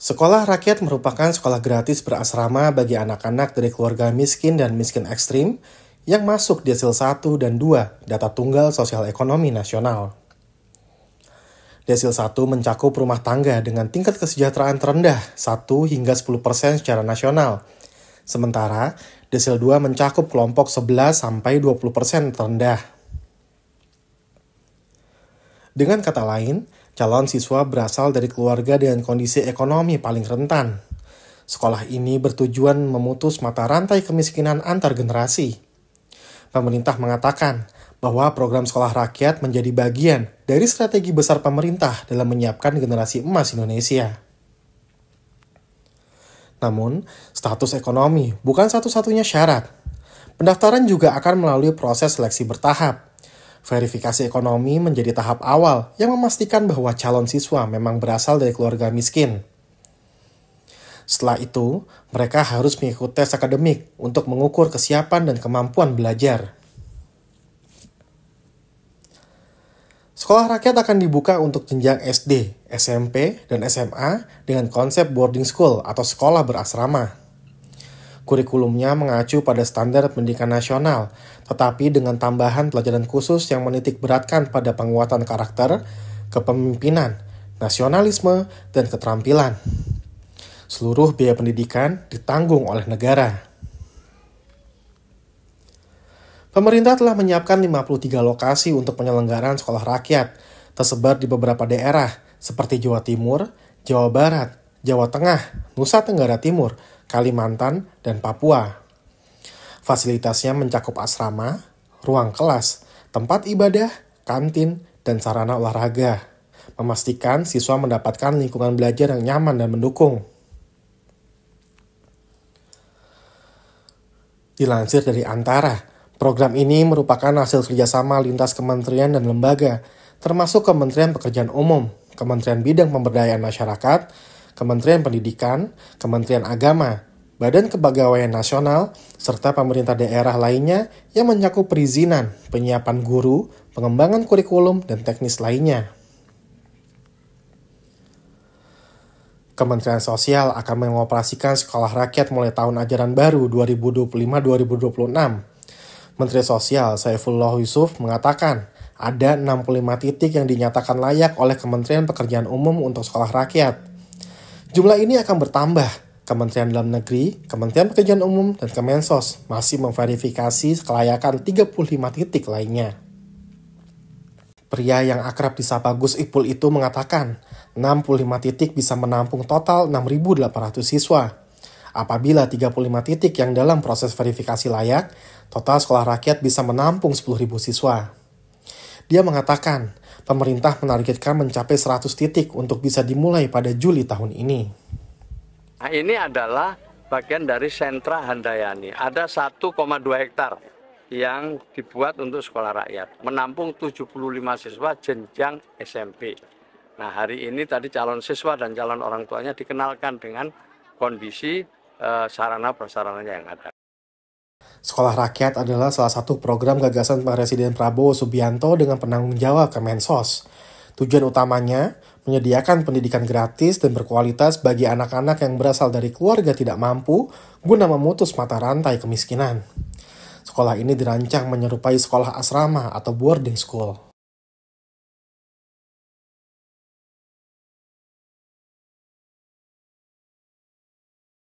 Sekolah rakyat merupakan sekolah gratis berasrama bagi anak-anak dari keluarga miskin dan miskin ekstrim yang masuk desil 1 dan 2 Data Tunggal Sosial Ekonomi Nasional. Desil 1 mencakup rumah tangga dengan tingkat kesejahteraan terendah 1 hingga 10% secara nasional. Sementara desil 2 mencakup kelompok 11 sampai 20% terendah. Dengan kata lain, calon siswa berasal dari keluarga dengan kondisi ekonomi paling rentan. Sekolah ini bertujuan memutus mata rantai kemiskinan antar generasi. Pemerintah mengatakan bahwa program sekolah rakyat menjadi bagian dari strategi besar pemerintah dalam menyiapkan generasi emas Indonesia. Namun, status ekonomi bukan satu-satunya syarat. Pendaftaran juga akan melalui proses seleksi bertahap. Verifikasi ekonomi menjadi tahap awal yang memastikan bahwa calon siswa memang berasal dari keluarga miskin. Setelah itu, mereka harus mengikuti tes akademik untuk mengukur kesiapan dan kemampuan belajar. Sekolah rakyat akan dibuka untuk jenjang SD, SMP, dan SMA dengan konsep boarding school atau sekolah berasrama. Kurikulumnya mengacu pada standar pendidikan nasional, tetapi dengan tambahan pelajaran khusus yang menitik beratkan pada penguatan karakter, kepemimpinan, nasionalisme, dan keterampilan. Seluruh biaya pendidikan ditanggung oleh negara. Pemerintah telah menyiapkan 53 lokasi untuk penyelenggaraan sekolah rakyat, tersebar di beberapa daerah seperti Jawa Timur, Jawa Barat, Jawa Tengah, Nusa Tenggara Timur, Kalimantan, dan Papua. Fasilitasnya mencakup asrama, ruang kelas, tempat ibadah, kantin, dan sarana olahraga, memastikan siswa mendapatkan lingkungan belajar yang nyaman dan mendukung. Dilansir dari Antara, program ini merupakan hasil kerjasama lintas kementerian dan lembaga, termasuk Kementerian Pekerjaan Umum, Kementerian Bidang Pemberdayaan Masyarakat, Kementerian Pendidikan, Kementerian Agama, Badan Kepegawaian Nasional, serta pemerintah daerah lainnya yang mencakup perizinan, penyiapan guru, pengembangan kurikulum, dan teknis lainnya. Kementerian Sosial akan mengoperasikan sekolah rakyat mulai tahun ajaran baru 2025-2026. Menteri Sosial Saifullah Yusuf mengatakan ada 65 titik yang dinyatakan layak oleh Kementerian Pekerjaan Umum untuk sekolah rakyat. Jumlah ini akan bertambah. Kementerian Dalam Negeri, Kementerian Pekerjaan Umum, dan Kemensos masih memverifikasi kelayakan 35 titik lainnya. Pria yang akrab disapa Gus Ipul itu mengatakan 65 titik bisa menampung total 6.800 siswa. Apabila 35 titik yang dalam proses verifikasi layak, total sekolah rakyat bisa menampung 10.000 siswa. Dia mengatakan, pemerintah menargetkan mencapai 100 titik untuk bisa dimulai pada Juli tahun ini. Nah, ini adalah bagian dari sentra Handayani. Ada 1,2 hektar yang dibuat untuk sekolah rakyat. Menampung 75 siswa jenjang SMP. Nah, hari ini tadi calon siswa dan calon orang tuanya dikenalkan dengan kondisi sarana-prasarananya yang ada. Sekolah rakyat adalah salah satu program gagasan Presiden Prabowo Subianto dengan penanggung jawab Kemensos. Tujuan utamanya menyediakan pendidikan gratis dan berkualitas bagi anak-anak yang berasal dari keluarga tidak mampu guna memutus mata rantai kemiskinan. Sekolah ini dirancang menyerupai sekolah asrama atau boarding school.